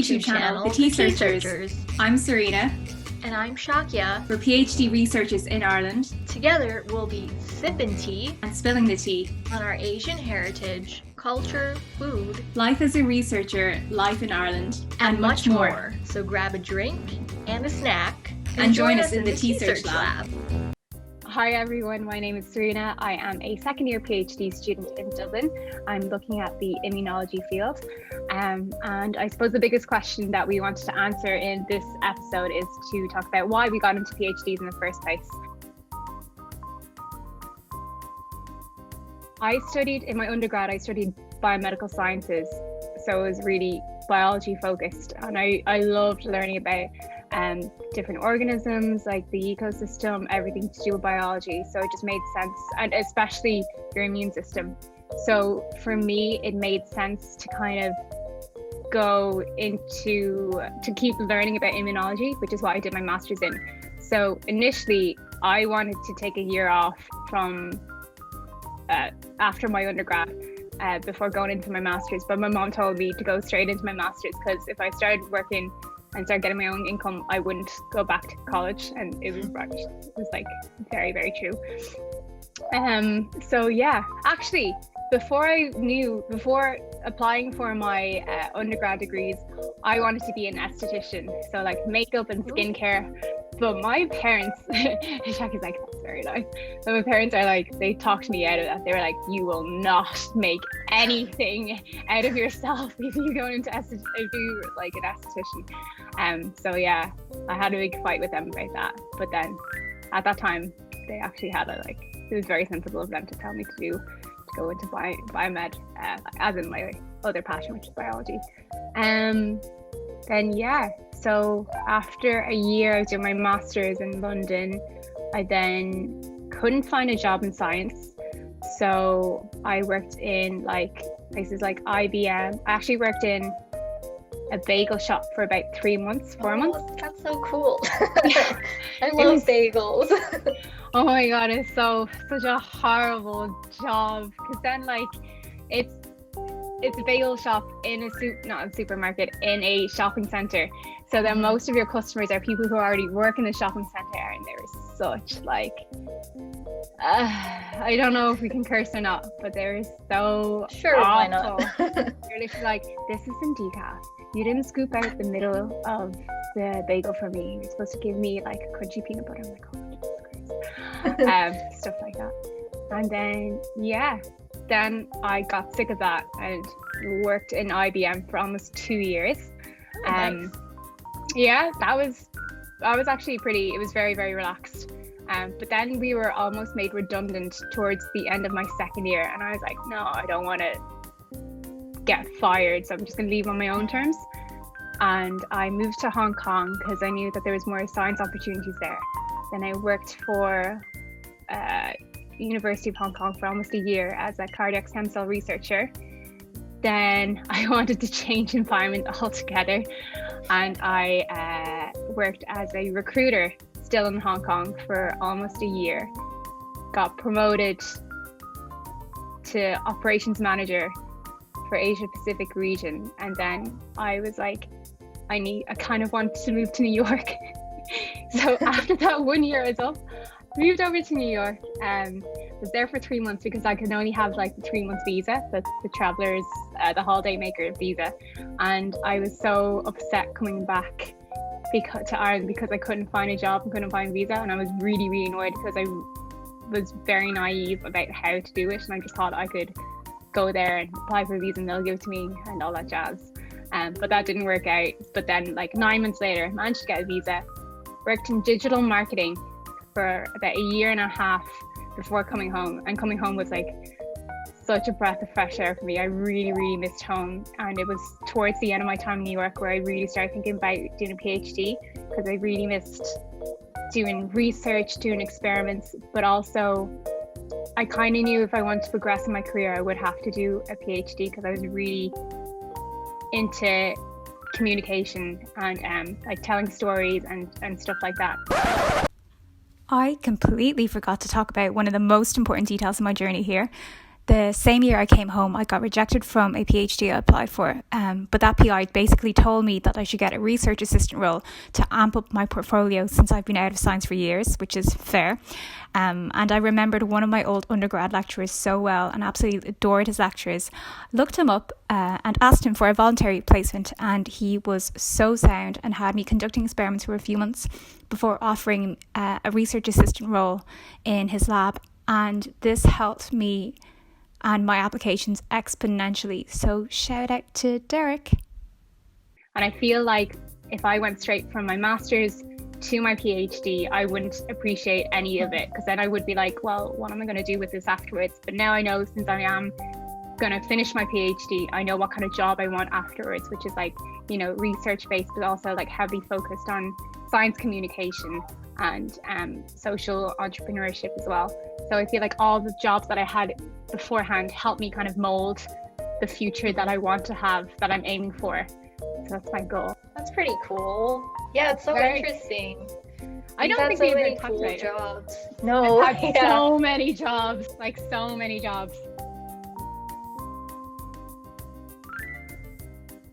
YouTube channel, the Teasearchers. I'm Serena. And I'm Shaakya. We're Ph.Tea researchers in Ireland. Together, we'll be sipping tea and spilling the tea on our Asian heritage, culture, food, life as a researcher, life in Ireland, and much more. So grab a drink and a snack and join us in the Teasearch Lab. Hi everyone, my name is Serena. I am a second year PhD student in Dublin. I'm looking at the immunology field. And I suppose the biggest question that we wanted to answer in this episode is to talk about why we got into PhDs in the first place. In my undergrad, I studied biomedical sciences. So it was really biology focused. And I loved learning about different organisms, like the ecosystem, everything to do with biology. So it just made sense, and especially your immune system. So for me, it made sense to kind of to keep learning about immunology, which is what I did my master's in. So initially, I wanted to take a year off from after my undergrad before going into my master's, but my mom told me to go straight into my master's because if I started working and start getting my own income, I wouldn't go back to college, and it was like very, very true. So yeah, actually, before applying for my undergrad degrees, I wanted to be an esthetician, so like makeup and skincare. But my parents, Jack is like, that's very nice. But my parents are like, they talked me out of that. They were like, you will not make anything out of yourself if you go into if you like an esthetician. So yeah, I had a big fight with them about that. But then at that time, they actually had it was very sensible of them to tell me to go into biomed, as in my other passion, which is biology. Then yeah, so after a year of doing my master's in London, I then couldn't find a job in science. So I worked in places like IBM. I actually worked in a bagel shop for about 4 months. That's so cool. I love bagels. Oh my god, it's such a horrible job, because then it's a bagel shop in not a supermarket, in a shopping center. So then most of your customers are people who already work in the shopping center, and they were such I don't know if we can curse or not, but they were so sure awful. Why not? They're literally like, this isn't decaf. You didn't scoop out the middle of the bagel for me. You're supposed to give me like crunchy peanut butter. I'm like, oh, Jesus Christ. Stuff like that. And then then I got sick of that and worked in IBM for almost 2 years. Nice. Yeah, I was actually it was very, very relaxed. But then we were almost made redundant towards the end of my second year, and I was like, no, I don't want to get fired, so I'm just going to leave on my own terms. And I moved to Hong Kong because I knew that there was more science opportunities there. Then I worked for University of Hong Kong for almost a year as a cardiac stem cell researcher. Then I wanted to change environment altogether, and I worked as a recruiter still in Hong Kong for almost a year. Got promoted to operations manager for Asia Pacific region, and then I was like, I kind of want to move to New York. So after that 1 year was up, moved over to New York, was there for 3 months because I could only have the 3 month visa, the travelers, the holiday maker visa. And I was so upset coming back to Ireland because I couldn't find a job and couldn't find a visa. And I was really, really annoyed because I was very naive about how to do it. And I just thought I could go there and apply for a visa and they'll give it to me and all that jazz. But that didn't work out. But then 9 months later, managed to get a visa, worked in digital marketing for about a year and a half before coming home. And coming home was such a breath of fresh air for me. I really, really missed home. And it was towards the end of my time in New York where I really started thinking about doing a PhD, because I really missed doing research, doing experiments, but also I kind of knew if I wanted to progress in my career, I would have to do a PhD, because I was really into communication and telling stories and stuff like that. I completely forgot to talk about one of the most important details of my journey here. the same year I came home, I got rejected from a PhD I applied for. But that PI basically told me that I should get a research assistant role to amp up my portfolio since I've been out of science for years, which is fair. And I remembered one of my old undergrad lecturers so well and absolutely adored his lectures. Looked him up and asked him for a voluntary placement, and he was so sound and had me conducting experiments for a few months before offering a research assistant role in his lab. And this helped me and my applications exponentially. So shout out to Derek. And I feel like if I went straight from my master's to my PhD, I wouldn't appreciate any of it, because then I would be like, well, what am I going to do with this afterwards? But now I know, since I am going to finish my PhD, I know what kind of job I want afterwards, which is like, you know, research based, but also like heavily focused on science communication and social entrepreneurship as well. So I feel like all the jobs that I had beforehand helped me kind of mold the future that I want to have, that I'm aiming for. So that's my goal. That's pretty cool. Yeah, it's so interesting. I You've don't had think so we many even talked cool about it. jobs. No, I've had so many jobs, like so many jobs.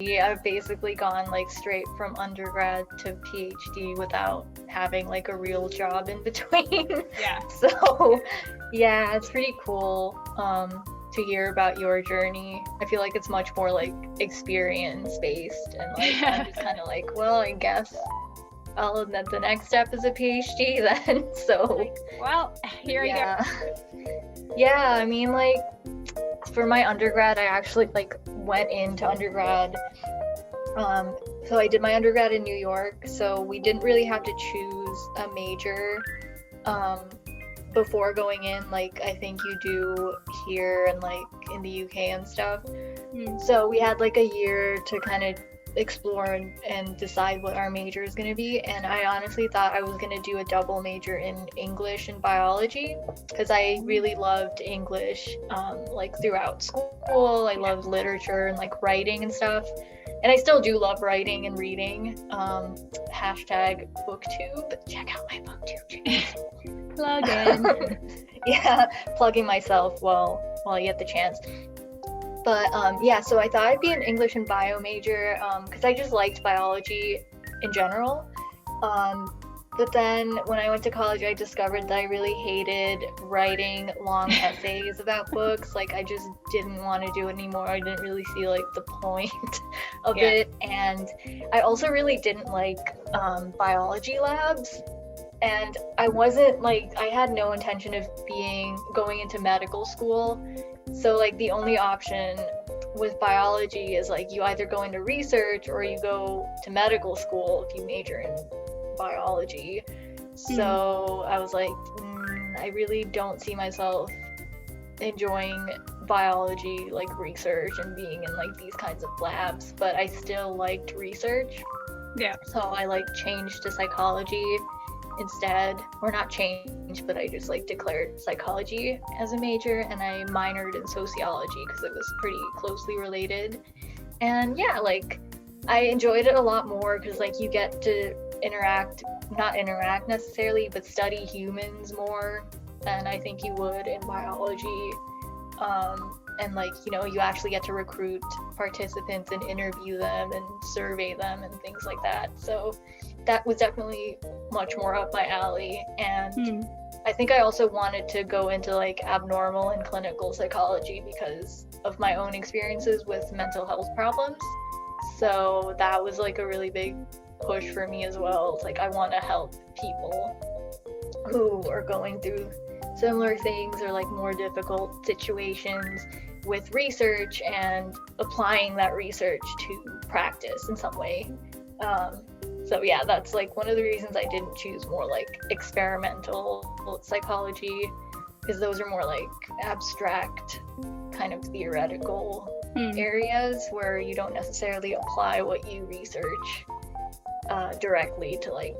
Yeah, I've basically gone like straight from undergrad to PhD without having like a real job in between. Yeah. So yeah, it's pretty cool to hear about your journey. I feel like it's much more like experience based, and like I'm just kind of like, well, I guess the next step is a PhD then. So well, here I go. Yeah, I mean, like for my undergrad, I actually like went into undergrad. So I did my undergrad in New York, so we didn't really have to choose a major before going in, like I think you do here and like in the UK and stuff. So we had like a year to kind of explore and decide what our major is going to be, and I honestly thought I was going to do a double major in English and biology, because I really loved English like throughout school. I loved literature and like writing and stuff, and I still do love writing and reading. Hashtag booktube, check out my booktube. Plug in. Yeah, plugging myself while I get the chance. But yeah, so I thought I'd be an English and bio major because I just liked biology in general. But then when I went to college, I discovered that I really hated writing long essays about books. Like I just didn't want to do it anymore. I didn't really see like the point of it. And I also really didn't like biology labs. And I wasn't like, I had no intention of going into medical school. So like the only option with biology is like you either go into research or you go to medical school if you major in biology. So I was like, I really don't see myself enjoying biology, like research and being in like these kinds of labs, but I still liked research. Yeah. So I like changed to psychology instead, or not changed, but I just like declared psychology as a major, and I minored in sociology because it was pretty closely related. And yeah, like I enjoyed it a lot more because like you get to not interact necessarily, but study humans more than I think you would in biology. And like, you know, you actually get to recruit participants and interview them and survey them and things like that. So that was definitely much more up my alley. And I think I also wanted to go into like abnormal and clinical psychology because of my own experiences with mental health problems. So that was like a really big push for me as well. It's like I want to help people who are going through similar things or like more difficult situations with research and applying that research to practice in some way. So yeah, that's like one of the reasons I didn't choose more like experimental psychology, because those are more like abstract kind of theoretical areas where you don't necessarily apply what you research directly to like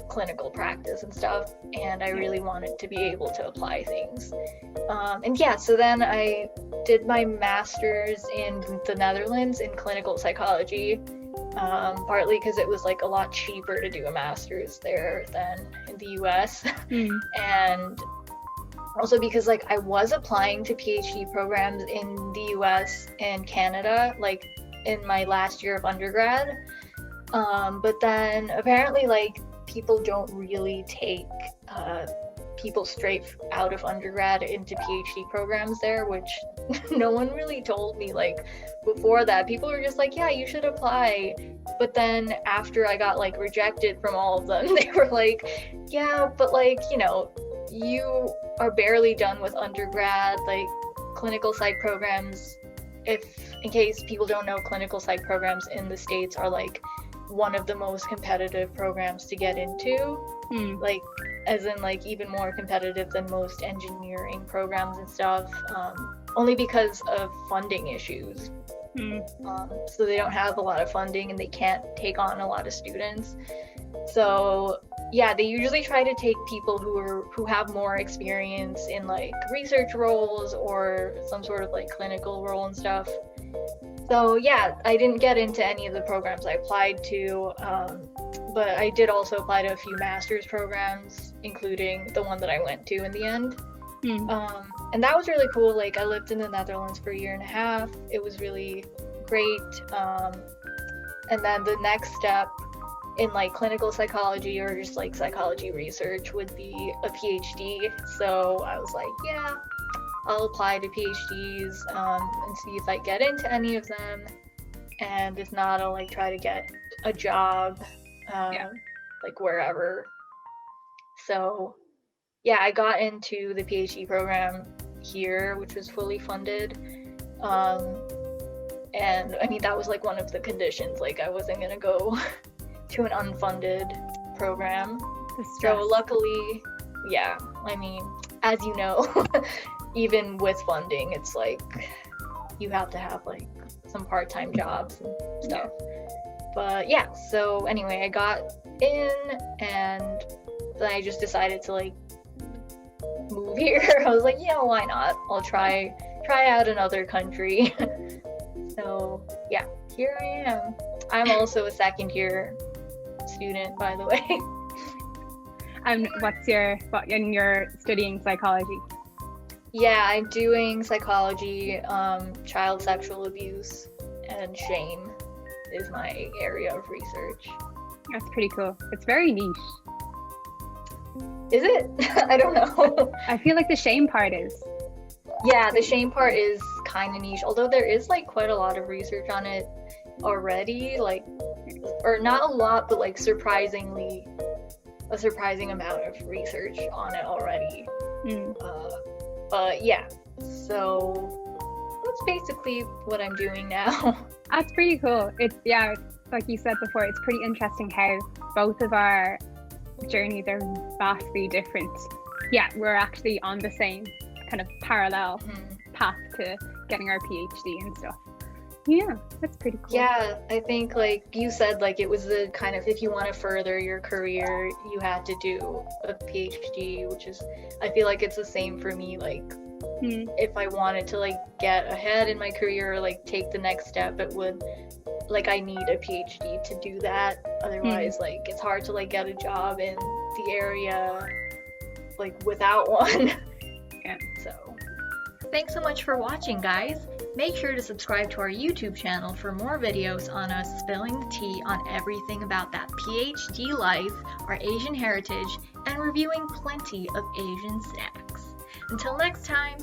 clinical practice and stuff. And I really wanted to be able to apply things. And yeah, so then I did my master's in the Netherlands in clinical psychology, partly because it was like a lot cheaper to do a master's there than in the US. And Also because like I was applying to PhD programs in the US and Canada, like in my last year of undergrad. But then apparently like people don't really take people straight out of undergrad into PhD programs there, which no one really told me. Like before that, people were just like, yeah, you should apply. But then after I got like rejected from all of them, they were like, yeah, but like, you know, you are barely done with undergrad, like clinical psych programs. If in case people don't know, clinical psych programs in the States are like one of the most competitive programs to get into. Like as in like even more competitive than most engineering programs and stuff, only because of funding issues. So they don't have a lot of funding and they can't take on a lot of students. So yeah, they usually try to take people who have more experience in like research roles or some sort of like clinical role and stuff. So yeah, I didn't get into any of the programs I applied to, but I did also apply to a few master's programs, including the one that I went to in the end. And that was really cool. Like I lived in the Netherlands for a year and a half. It was really great. And then the next step in like clinical psychology or just like psychology research would be a PhD. So I was like, yeah, I'll apply to PhDs and see if I get into any of them. And if not, I'll like try to get a job like wherever. So yeah, I got into the PhD program here, which was fully funded. And I mean, that was like one of the conditions, like I wasn't gonna go to an unfunded program. So luckily, yeah, I mean, as you know, even with funding, it's like you have to have like some part-time jobs and stuff. But yeah, so anyway, I got in and then I just decided to like move here. I was like, yeah, why not? I'll try out another country. So yeah, here I am. I'm also a second year student, by the way. And and you're studying psychology? Yeah, I'm doing psychology, child sexual abuse and shame is my area of research. That's pretty cool. It's very niche. Is it? I don't know. I feel like the shame part is. Yeah, the shame part is kind of niche, although there is like quite a lot of research on it already, like, or not a lot, but like a surprising amount of research on it already. But yeah, so that's basically what I'm doing now. That's pretty cool. It's like you said before, it's pretty interesting how both of our journeys are vastly different. Yeah, we're actually on the same kind of parallel path to getting our PhD and stuff. Yeah, that's pretty cool. Yeah, I think like you said, like it was the kind of, if you want to further your career, you had to do a PhD, which is, I feel like it's the same for me. Like if I wanted to like get ahead in my career or like take the next step, it would, like I need a PhD to do that. Otherwise, like it's hard to like get a job in the area like without one. Yeah. So thanks so much for watching, guys. Make sure to subscribe to our YouTube channel for more videos on us spilling the tea on everything about that PhD life, our Asian heritage, and reviewing plenty of Asian snacks. Until next time!